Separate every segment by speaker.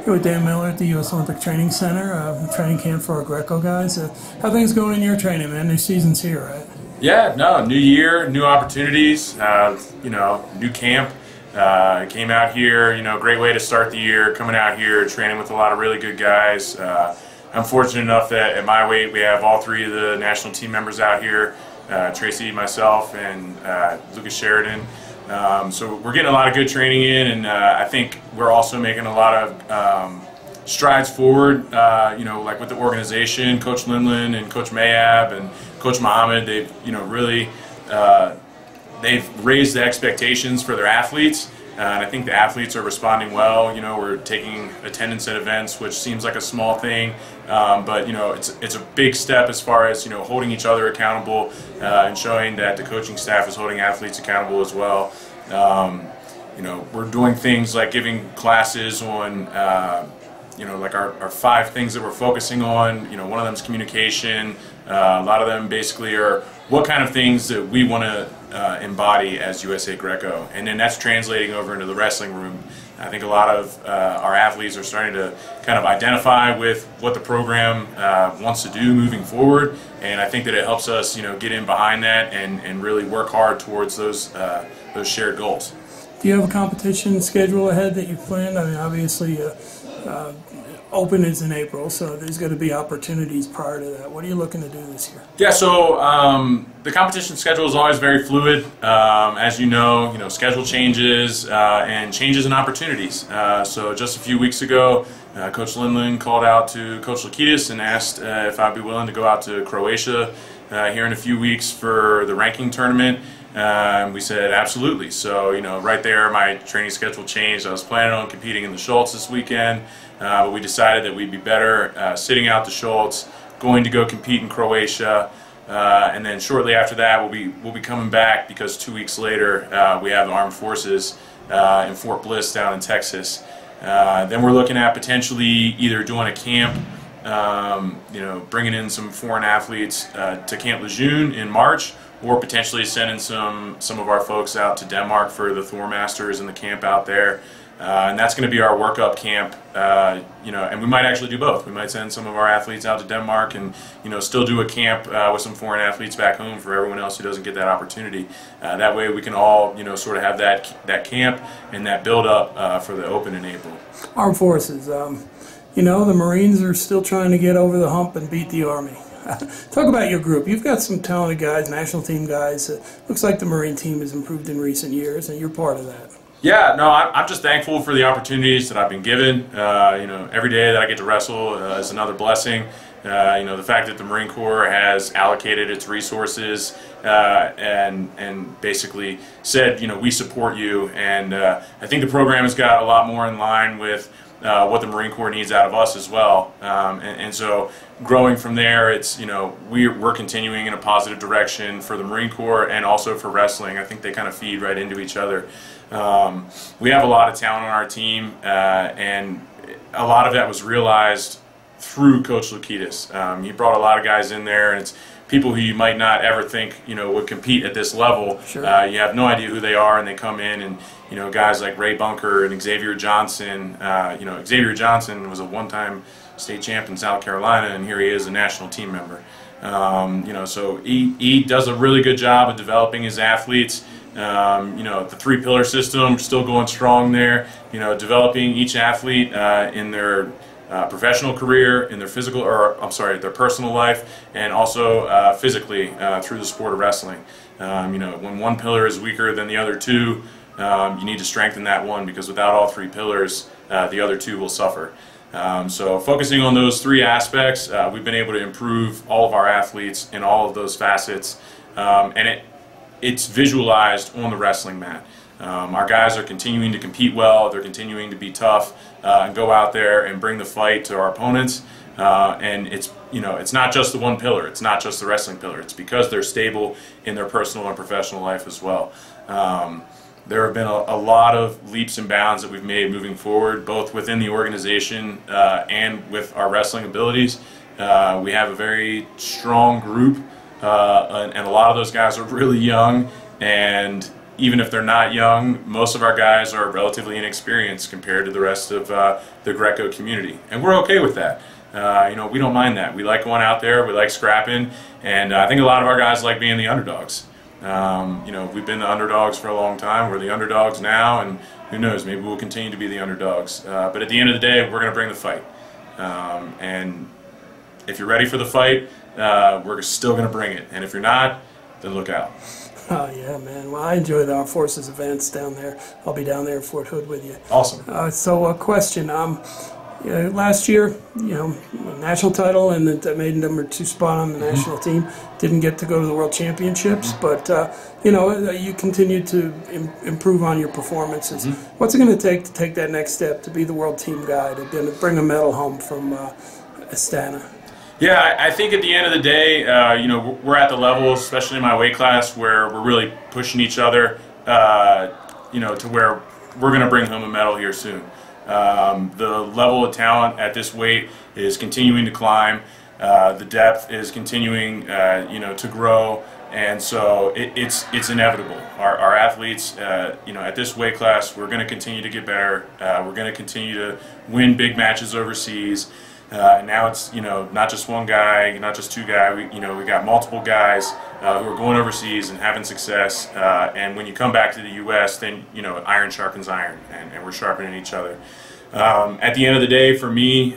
Speaker 1: Here with Dan Miller at the U.S. Olympic Training Center, training camp for our Greco guys. How things going in your training, man? New season's here, right?
Speaker 2: Yeah, no, new year, new opportunities, new camp. Came out here, great way to start the year, coming out here, training with a lot of really good guys. I'm fortunate enough that at my weight we have all three of the national team members out here, Tracy, myself, and Lucas Sheridan. So we're getting a lot of good training in, and I think we're also making a lot of strides forward, like with the organization, Coach Lindland and Coach Mayab and Coach Mohammed. They've, really, they've raised the expectations for their athletes, and I think the athletes are responding well. We're taking attendance at events, which seems like a small thing, but it's a big step as far as holding each other accountable and showing that the coaching staff is holding athletes accountable as well. We're doing things like giving classes on like our 5 things that we're focusing on. One of them is communication. A lot of them basically are what kind of things that we want to embody as USA Greco, and then that's translating over into the wrestling room. I think a lot of our athletes are starting to kind of identify with what the program wants to do moving forward, and I think that it helps us get in behind that and really work hard towards those shared goals.
Speaker 1: Do you have a competition schedule ahead that you've planned? I mean, obviously Open is in April, so there's going to be opportunities prior to that. What are you looking to do this year?
Speaker 2: Yeah, so the competition schedule is always very fluid. As you know, schedule changes and changes in opportunities. So just a few weeks ago, Coach Lindland called out to Coach Lakitis and asked if I'd be willing to go out to Croatia here in a few weeks for the ranking tournament. We said absolutely. So right there my training schedule changed. I was planning on competing in the Schultz this weekend, but we decided that we'd be better sitting out the Schultz, going to go compete in Croatia, and then shortly after that we'll be coming back because 2 weeks later we have the Armed Forces in Fort Bliss down in Texas. Then we're looking at potentially either doing a camp, bringing in some foreign athletes to Camp Lejeune in March, or potentially sending some of our folks out to Denmark for the Thor Masters and the camp out there. And that's going to be our workup camp, and we might actually do both. We might send some of our athletes out to Denmark and, still do a camp with some foreign athletes back home for everyone else who doesn't get that opportunity. That way we can all, sort of have that camp and that build-up for the Open in April.
Speaker 1: Armed Forces, the Marines are still trying to get over the hump and beat the Army. Talk about your group. You've got some talented guys, national team guys. Looks like the Marine team has improved in recent years, and you're part of that.
Speaker 2: Yeah, no, I'm just thankful for the opportunities that I've been given. Every day that I get to wrestle is another blessing. The fact that the Marine Corps has allocated its resources and basically said, we support you. And I think the program has got a lot more in line with what the Marine Corps needs out of us as well. And so growing from there, it's, we're continuing in a positive direction for the Marine Corps and also for wrestling. I think they kind of feed right into each other. We have a lot of talent on our team, and a lot of that was realized through Coach Lakitis. He brought a lot of guys in there, and it's people who you might not ever think would compete at this level.
Speaker 1: Sure.
Speaker 2: You have no idea who they are, and they come in, and guys like Ray Bunker and Xavier Johnson. Xavier Johnson was a one-time state champ in South Carolina, and here he is, a national team member. So he does a really good job of developing his athletes. The 3-pillar system still going strong there. Developing each athlete in their professional career, in their their personal life, and also physically through the sport of wrestling. When one pillar is weaker than the other 2, you need to strengthen that one, because without all 3 pillars, the other 2 will suffer. So focusing on those 3 aspects, we've been able to improve all of our athletes in all of those facets, and it's visualized on the wrestling mat. Our guys are continuing to compete well, they're continuing to be tough and go out there and bring the fight to our opponents. And it's not just the one pillar, it's not just the wrestling pillar, it's because they're stable in their personal and professional life as well. There have been a lot of leaps and bounds that we've made moving forward, both within the organization and with our wrestling abilities. We have a very strong group, and a lot of those guys are really young, and even if they're not young, most of our guys are relatively inexperienced compared to the rest of the Greco community, and we're okay with that. We don't mind that. We like going out there, we like scrapping, and I think a lot of our guys like being the underdogs. We've been the underdogs for a long time. We're the underdogs now, and who knows, maybe we'll continue to be the underdogs. But at the end of the day, we're going to bring the fight. And if you're ready for the fight, we're still going to bring it. And if you're not, then look out.
Speaker 1: Oh, yeah, man. Well, I enjoy the Armed Forces events down there. I'll be down there in Fort Hood with you.
Speaker 2: Awesome.
Speaker 1: So a question. Last year, national title and the made #2 spot on the national team. Didn't get to go to the World Championships, but you continued to improve on your performances. What's it going to take that next step to be the world team guy, to bring a medal home from Astana?
Speaker 2: Yeah, I think at the end of the day, we're at the level, especially in my weight class, where we're really pushing each other, to where we're going to bring home a medal here soon. The level of talent at this weight is continuing to climb. The depth is continuing, to grow, and so it's inevitable. Our athletes, at this weight class, we're going to continue to get better. We're going to continue to win big matches overseas. Now it's not just one guy, not just two guys. We got multiple guys who are going overseas and having success. And when you come back to the U.S., then iron sharpens iron, and we're sharpening each other. At the end of the day, for me,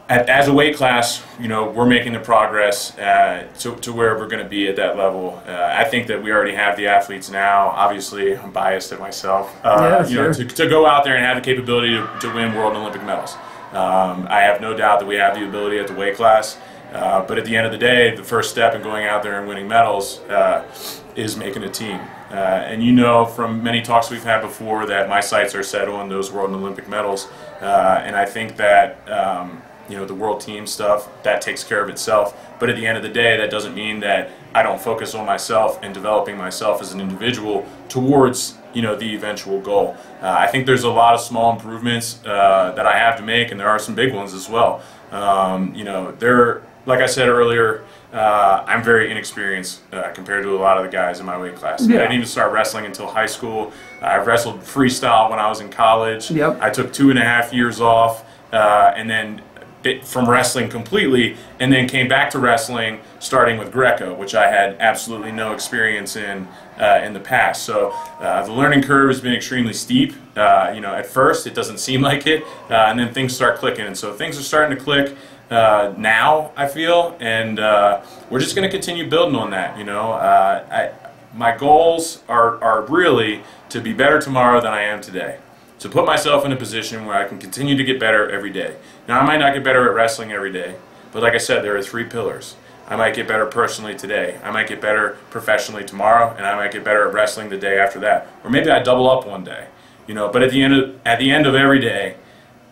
Speaker 2: as a weight class, we're making the progress to where we're going to be at that level. I think that we already have the athletes now. Obviously, I'm biased at myself.
Speaker 1: Sure.
Speaker 2: To go out there and have the capability to win world and Olympic medals. I have no doubt that we have the ability at the weight class. But at the end of the day, the first step in going out there and winning medals is making a team. And from many talks we've had before that my sights are set on those world and Olympic medals. And I think that the world team stuff, that takes care of itself. But at the end of the day, that doesn't mean that I don't focus on myself and developing myself as an individual towards the eventual goal. I think there's a lot of small improvements that I have to make, and there are some big ones as well. Like I said earlier, I'm very inexperienced compared to a lot of the guys in my weight class.
Speaker 1: Yeah.
Speaker 2: I didn't even start wrestling until high school. I wrestled freestyle when I was in college.
Speaker 1: Yep.
Speaker 2: I took 2.5 years off, and then from wrestling completely, and then came back to wrestling starting with Greco, which I had absolutely no experience in the past. So the learning curve has been extremely steep. At first it doesn't seem like it, and then things start clicking, and so things are starting to click now, I feel, and we're just going to continue building on that. My goals are really to be better tomorrow than I am today. To put myself in a position where I can continue to get better every day. Now, I might not get better at wrestling every day, but like I said, there are 3 pillars. I might get better personally today, I might get better professionally tomorrow, and I might get better at wrestling the day after that. Or maybe I double up one day. But at the end of every day,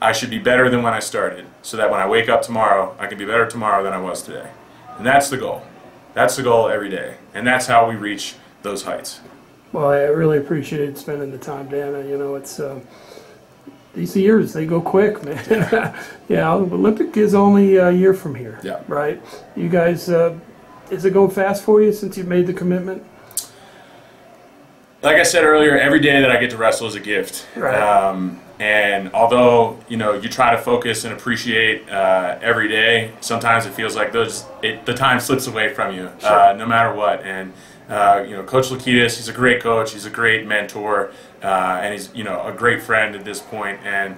Speaker 2: I should be better than when I started, so that when I wake up tomorrow, I can be better tomorrow than I was today. And that's the goal. That's the goal every day, and that's how we reach those heights.
Speaker 1: Well, I really appreciate spending the time, Dan. It's these years, they go quick, man. Yeah, Olympic is only a year from here.
Speaker 2: Yeah.
Speaker 1: Right? You guys, is it going fast for you since you've made the commitment?
Speaker 2: Like I said earlier, every day that I get to wrestle is a gift.
Speaker 1: Right.
Speaker 2: And although you try to focus and appreciate every day, sometimes it feels like the time slips away from you,
Speaker 1: Sure.
Speaker 2: no matter what. And Coach Lakitis, he's a great coach, he's a great mentor, and he's a great friend at this point. And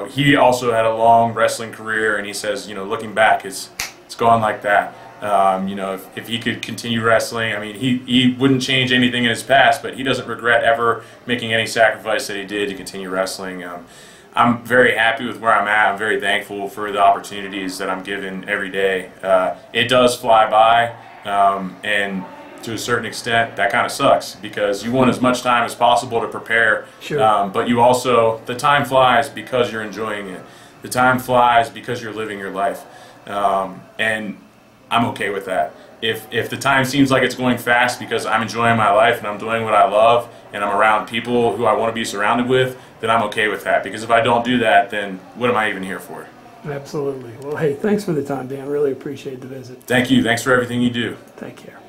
Speaker 2: he also had a long wrestling career, and he says, looking back, it's gone like that. If he could continue wrestling, I mean, he wouldn't change anything in his past, but he doesn't regret ever making any sacrifice that he did to continue wrestling. I'm very happy with where I'm at. I'm very thankful for the opportunities that I'm given every day. It does fly by, and to a certain extent, that kind of sucks because you want as much time as possible to prepare.
Speaker 1: Sure.
Speaker 2: But the time flies because you're enjoying it. The time flies because you're living your life. And I'm okay with that. If the time seems like it's going fast because I'm enjoying my life and I'm doing what I love and I'm around people who I want to be surrounded with, then I'm okay with that. Because if I don't do that, then what am I even here for?
Speaker 1: Absolutely. Well, hey, thanks for the time, Dan. Really appreciate the visit.
Speaker 2: Thank you. Thanks for everything you do.
Speaker 1: Take care.